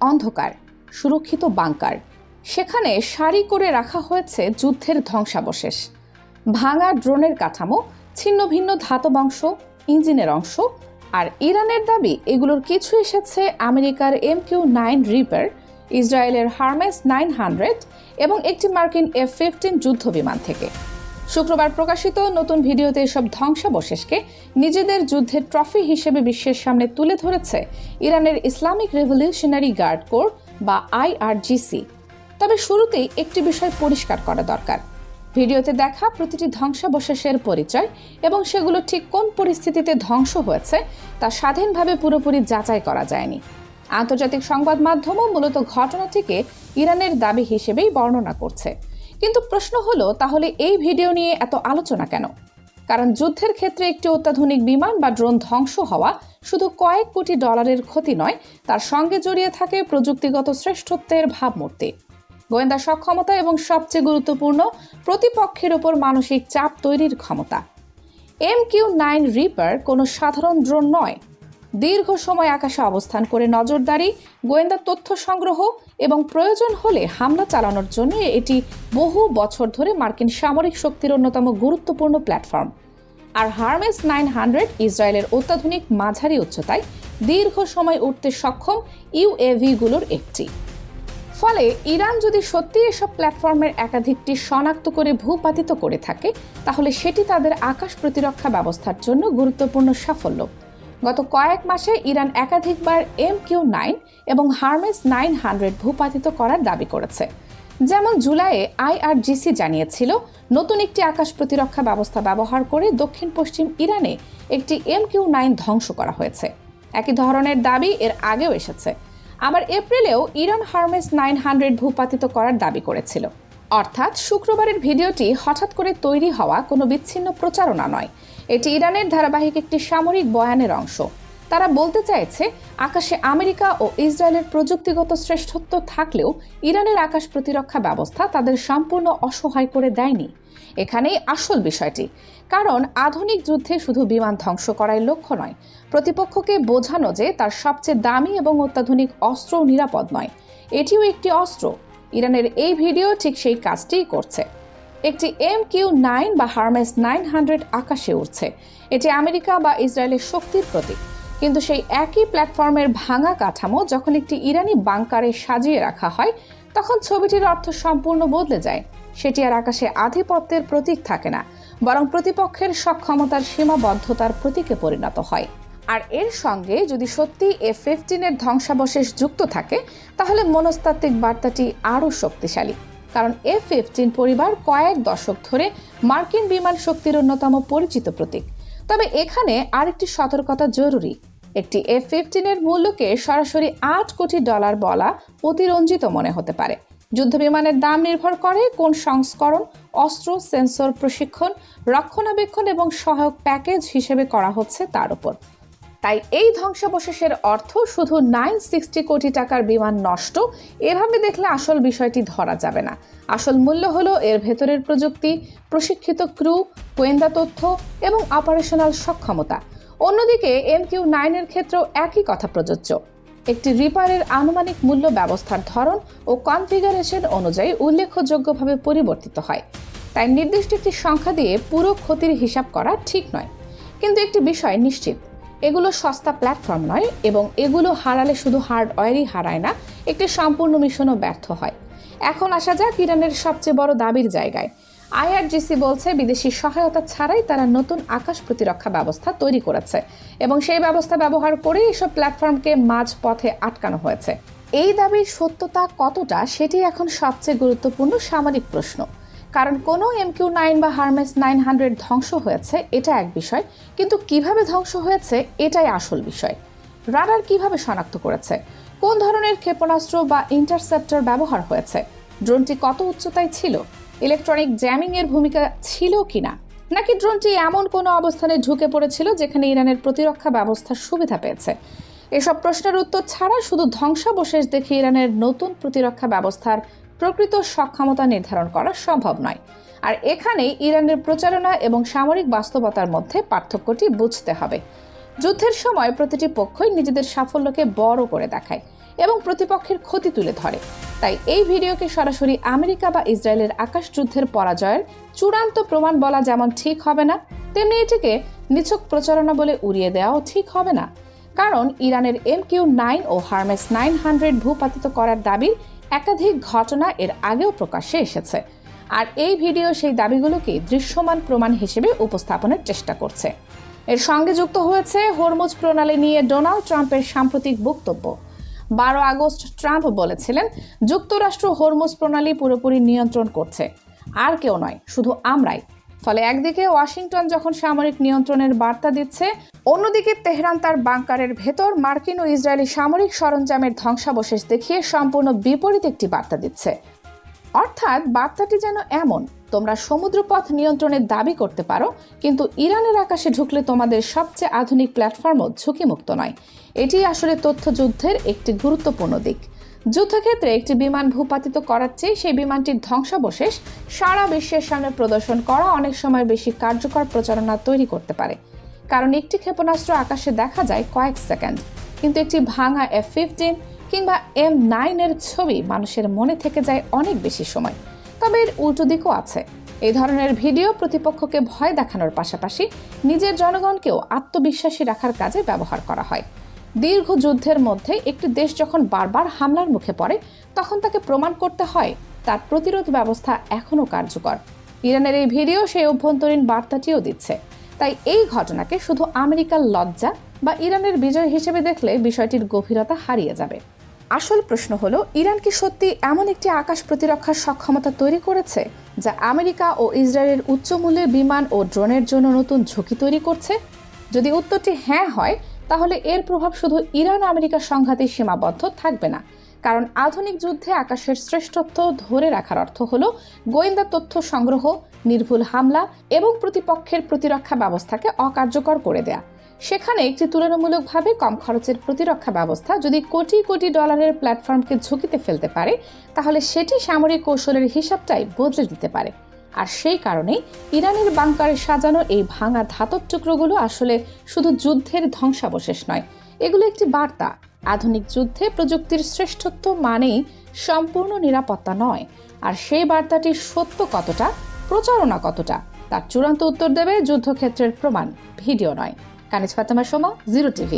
অন্ধকার সুরক্ষিত বাংকার, সেখানে সারি করে রাখা হয়েছে যুদ্ধের ধ্বংসাবশেষ, ভাঙা ড্রোনের কাঠামো, ছিন্ন ভিন্ন ধাতব অংশ, ইঞ্জিনের অংশ। আর ইরানের দাবি এগুলোর কিছু এসেছে আমেরিকার MQ-9 রিপার, ইসরায়েলের হারমেস 900 এবং একটি মার্কিন F-15 যুদ্ধ বিমান থেকে। শুক্রবার প্রকাশিত নতুন ভিডিওতে এসব ধ্বংসাবশেষকে নিজেদের যুদ্ধের ট্রফি হিসেবে বিশ্বের সামনে তুলে ধরেছে ইরানের ইসলামিক রেভলিউশনারি গার্ড কোর বা IRGC। তবে শুরুতেই একটি বিষয় পরিষ্কার করা দরকার। ভিডিওতে দেখা প্রতিটি ধ্বংসাবশেষের পরিচয় এবং সেগুলো ঠিক কোন পরিস্থিতিতে ধ্বংস হয়েছে তা স্বাধীনভাবে পুরোপুরি যাচাই করা যায়নি। আন্তর্জাতিক সংবাদ মাধ্যমও মূলত ঘটনাটিকে ইরানের দাবি হিসেবেই বর্ণনা করছে। কিন্তু প্রশ্ন হলো, তাহলে এই ভিডিও নিয়ে এত আলোচনা কেন? কারণ যুদ্ধের ক্ষেত্রে একটি অত্যাধুনিক বিমান বা ড্রোন ধ্বংস হওয়া শুধু কয়েক কোটি ডলারের ক্ষতি নয়, তার সঙ্গে জড়িয়ে থাকে প্রযুক্তিগত শ্রেষ্ঠত্বের ভাবমূর্তি, গোয়েন্দা সক্ষমতা এবং সবচেয়ে গুরুত্বপূর্ণ প্রতিপক্ষের উপর মানসিক চাপ তৈরির ক্ষমতা। MQ-9 রিপার কোনো সাধারণ ড্রোন নয়। দীর্ঘ সময় আকাশে অবস্থান করে নজরদারি, গোয়েন্দা তথ্য সংগ্রহ এবং প্রয়োজন হলে হামলা চালানোর জন্য এটি বহু বছর ধরে মার্কিন সামরিক শক্তির অন্যতম গুরুত্বপূর্ণ প্ল্যাটফর্ম। আর হারমেস 900 ইসরায়েলের অত্যাধুনিক মাঝারি উচ্চতায় দীর্ঘ সময় উঠতে সক্ষম UAV-গুলোর একটি। ফলে ইরান যদি সত্যি এসব প্ল্যাটফর্মের একাধিকটি শনাক্ত করে ভূপাতিত করে থাকে, তাহলে সেটি তাদের আকাশ প্রতিরক্ষা ব্যবস্থার জন্য গুরুত্বপূর্ণ সাফল্য। গত কয়েক মাসে ইরান একাধিকবার MQ-9 এবং হারমেস 900 ভূপাতিত করার দাবি করেছে। যেমন জুলাইয়ে IRGC জানিয়েছিল নতুন একটি আকাশ প্রতিরক্ষা ব্যবস্থা ব্যবহার করে দক্ষিণ পশ্চিম ইরানে একটি MQ-9 ধ্বংস করা হয়েছে। একই ধরনের দাবি এর আগেও এসেছে। আবার এপ্রিলেও ইরান হারমেস 900 ভূপাতিত করার দাবি করেছিল। অর্থাৎ শুক্রবারের ভিডিওটি হঠাৎ করে তৈরি হওয়া কোনো বিচ্ছিন্ন প্রচারণা নয়, এটি ইরানের ধারাবাহিক একটি সামরিক বয়ানের অংশ। তারা বলতে চাইছে, আকাশে আমেরিকা ও ইসরায়েলের প্রযুক্তিগত শ্রেষ্ঠত্ব থাকলেও ইরানের আকাশ প্রতিরক্ষা ব্যবস্থা তাদের সম্পূর্ণ অসহায় করে দেয়নি। এখানেই আসল বিষয়টি। কারণ আধুনিক যুদ্ধে শুধু বিমান ধ্বংস করাই লক্ষ্য নয়, প্রতিপক্ষকে বোঝানো যে তার সবচেয়ে দামি এবং অত্যাধুনিক অস্ত্র নিরাপদ নয়, এটিও একটি অস্ত্র। ইরানের এই ভিডিও ঠিক সেই কাজটিই করছে। একটি MQ-9 বা হারমেস 900 আকাশে উঠছে, এটি আমেরিকা বা ইসরায়েলের শক্তির প্রতীক। কিন্তু সেই একই প্ল্যাটফর্মের ভাঙা কাঠামো যখন একটি ইরানি বাংকারে সাজিয়ে রাখা হয়, তখন ছবিটির অর্থ সম্পূর্ণ বদলে যায়। সেটি আর আকাশে আধিপত্যের প্রতীক থাকে না, বরং প্রতিপক্ষের সক্ষমতার সীমাবদ্ধতার প্রতীকে পরিণত হয়। আর এর সঙ্গে যদি সত্যি F-15-এর ধ্বংসাবশেষ যুক্ত থাকে, তাহলে মনস্তাত্ত্বিক বার্তাটি আরও শক্তিশালী। কারণ F-15 পরিবার কয়েক দশক ধরে মার্কিন বিমান শক্তির অন্যতম পরিচিত প্রতীক। তবে এখানে আরেকটি সতর্কতা জরুরি। একটি F-15-এর মূল্যকে সরাসরি $8 কোটি বলা অতিরঞ্জিত মনে হতে পারে। যুদ্ধবিমানের দাম নির্ভর করে কোন সংস্করণ, অস্ত্র, সেন্সর, প্রশিক্ষণ, রক্ষণাবেক্ষণ এবং সহায়ক প্যাকেজ হিসেবে করা হচ্ছে তার উপর। তাই এই ধ্বংসাবশেষের অর্থ শুধু 960 কোটি টাকার বিমান নষ্ট এভাবে দেখলে আসল বিষয়টি ধরা যাবে না। আসল মূল্য হলো এর ভেতরের প্রযুক্তি, প্রশিক্ষিত ক্রু, গোয়েন্দা তথ্য এবং অপারেশনাল সক্ষমতা। অন্যদিকে MQ-9 এর ক্ষেত্রেও একই কথা প্রযোজ্য। একটি রিপারের আনুমানিক মূল্য ব্যবস্থার ধরন ও কনফিগারেশন অনুযায়ী উল্লেখযোগ্যভাবে পরিবর্তিত হয়। তাই নির্দিষ্ট একটি সংখ্যা দিয়ে পুরো ক্ষতির হিসাব করা ঠিক নয়। কিন্তু একটি বিষয় নিশ্চিত, এগুলো সস্তা প্ল্যাটফর্ম নয় এবং এগুলো হারালে শুধু হার্ডওয়্যারই হারায় না, একটি সম্পূর্ণ মিশনও ব্যর্থ হয়। এখন আসা যাক ইরানের সবচেয়ে বড় দাবির জায়গায়। IRGC বলছে বিদেশি সহায়তা ছাড়াই তারা নতুন আকাশ প্রতিরক্ষা ব্যবস্থা তৈরি করেছে এবং সেই ব্যবস্থা ব্যবহার করে এসব প্ল্যাটফর্মকে মাঝ পথে আটকানো হয়েছে। এই দাবির সত্যতা কতটা, সেটি এখন সবচেয়ে গুরুত্বপূর্ণ সামরিক প্রশ্ন। কারণ কোনো MQ-9 বা হারমেস 900 ধ্বংস হয়েছে এটা এক বিষয়, কিন্তু কিভাবে ধ্বংস হয়েছে এটাই আসল বিষয়। রাডার কিভাবে শনাক্ত করেছে, কোন ধরনের ক্ষেপণাস্ত্র বা ইন্টারসেপ্টর ব্যবহার হয়েছে, ড্রোনটি কত উচ্চতায় ছিল, ইলেকট্রনিক জ্যামিং এর ভূমিকা ছিল কিনা, নাকি ড্রোনটি এমন কোনো অবস্থানে ঢুকে পড়েছিল যেখানে ইরানের প্রতিরক্ষা ব্যবস্থার সুবিধা পেয়েছে। এসব প্রশ্নের উত্তর ছাড়া শুধু ধ্বংসাবশেষ দেখে ইরানের নতুন প্রতিরক্ষা ব্যবস্থার প্রকৃত সক্ষমতা নির্ধারণ করা সম্ভব নয়। আর এখানেই ইরানের প্রচারণা এবং সামরিক বাস্তবতার মধ্যে পার্থক্যটি বুঝতে হবে। যুদ্ধের সময় প্রতিটি পক্ষই নিজেদের সাফল্যকে বড় করে দেখায়, এবং প্রতিপক্ষের ক্ষতি তুলে ধরে। তাই এই ভিডিওকে সরাসরি আমেরিকা বা ইসরায়েলের আকাশ যুদ্ধের পরাজয়ের চূড়ান্ত প্রমাণ বলা যেমন ঠিক হবে না, তেমনি এটিকে নিছক প্রচারণা বলে উড়িয়ে দেওয়াও ঠিক হবে না। কারণ ইরানের MQ-9 ও হারমেস 900 ভূপাতিত করার দাবির একাধিক ঘটনা এর আগেও প্রকাশ্যে এসেছে, আর এই ভিডিও সেই দাবিগুলোকে দৃশ্যমান প্রমাণ হিসেবে উপস্থাপনের চেষ্টা করছে। এর সঙ্গে যুক্ত হয়েছে হরমুজ প্রণালী নিয়ে ডোনাল্ড ট্রাম্পের সাম্প্রতিক বক্তব্য। 12 আগস্ট ট্রাম্প বলেছিলেন, যুক্তরাষ্ট্র হরমুজ প্রণালী পুরোপুরি নিয়ন্ত্রণ করছে, আর কেউ নয়, শুধু আমরাই। ফলে একদিকে ওয়াশিংটন যখন সামরিক নিয়ন্ত্রণের বার্তা দিচ্ছে, অন্যদিকে তেহরান তার বাংকারের ভেতর মার্কিন ও ইসরায়েলি সামরিক সরঞ্জামের ধ্বংসাবশেষ দেখিয়ে সম্পূর্ণ বিপরীত একটি বার্তা দিচ্ছে। অর্থাৎ বার্তাটি যেন এমন, তোমরা সমুদ্রপথ নিয়ন্ত্রণের দাবি করতে পারো, কিন্তু ইরানের আকাশে ঢুকলে তোমাদের সবচেয়ে আধুনিক প্ল্যাটফর্মও ঝুঁকিমুক্ত নয়। এটি আসলে তথ্যযুদ্ধের একটি গুরুত্বপূর্ণ দিক। যুদ্ধক্ষেত্রে একটি বিমান ভূপাতিত করার চেয়ে সেই বিমানটির ধ্বংসাবশেষ সারা বিশ্বের সামনে প্রদর্শন করা অনেক সময় বেশি কার্যকর প্রচারণা তৈরি করতে পারে। কারণ একটি ক্ষেপণাস্ত্র আকাশে দেখা যায় কয়েক সেকেন্ড, কিন্তু একটি ভাঙা F-15 কিংবা M9 এর ছবি মানুষের মনে থেকে যায় অনেক বেশি সময়। তবে এর উল্টো দিকও আছে। এই ধরনের ভিডিও প্রতিপক্ষকে ভয় দেখানোর পাশাপাশি নিজের জনগণকেও আত্মবিশ্বাসী রাখার কাজে ব্যবহার করা হয়। দীর্ঘ যুদ্ধের মধ্যে একটি দেশ যখন বারবার হামলার মুখে পড়ে, তখন তাকে প্রমাণ করতে হয় তার প্রতিরোধ ব্যবস্থা এখনও কার্যকর। ইরানের এই ভিডিও সেই অভ্যন্তরীণ বার্তাটিও দিচ্ছে। তাই এই ঘটনাকে শুধু আমেরিকার লজ্জা বা ইরানের বিজয় হিসেবে দেখলে বিষয়টির গভীরতা হারিয়ে যাবে। আসল প্রশ্ন হলো, ইরান কি সত্যি এমন একটি আকাশ প্রতিরক্ষার সক্ষমতা তৈরি করেছে যা আমেরিকা ও ইসরায়েলের উচ্চমূল্যের বিমান ও ড্রোনের জন্য নতুন ঝুঁকি তৈরি করছে? যদি উত্তরটি হ্যাঁ হয়, তাহলে এর প্রভাব শুধু ইরান আমেরিকার সংঘাতে সীমাবদ্ধ থাকবে না। কারণ আধুনিক যুদ্ধে আকাশের শ্রেষ্ঠত্ব ধরে রাখার অর্থ হলো গোয়েন্দা তথ্য সংগ্রহ, নির্ভুল হামলা এবং প্রতিপক্ষের প্রতিরক্ষা ব্যবস্থাকে অকার্যকর করে দেয়া। সেখানে একটি তুলনামূলকভাবে কম খরচের প্রতিরক্ষা ব্যবস্থা যদি কোটি কোটি ডলারের প্ল্যাটফর্মকে ঝুঁকিতে ফেলতে পারে, তাহলে সেটি সামরিক কৌশলের হিসাবটাই বদলে দিতে পারে। আর সেই কারণেই ইরানের বাংকারে সাজানো এই ভাঙা ধাতব টুকরোগুলো আসলে শুধু যুদ্ধের ধ্বংসাবশেষ নয়, এগুলো একটি বার্তা। আধুনিক যুদ্ধে প্রযুক্তির শ্রেষ্ঠত্ব মানেই সম্পূর্ণ নিরাপত্তা নয়। আর সেই বার্তাটির সত্য কতটা, প্রচারণা কতটা, তার চূড়ান্ত উত্তর দেবে যুদ্ধক্ষেত্রের প্রমাণ, ভিডিও নয়। কানিজ ফাতেমা সোমা, 0 TV।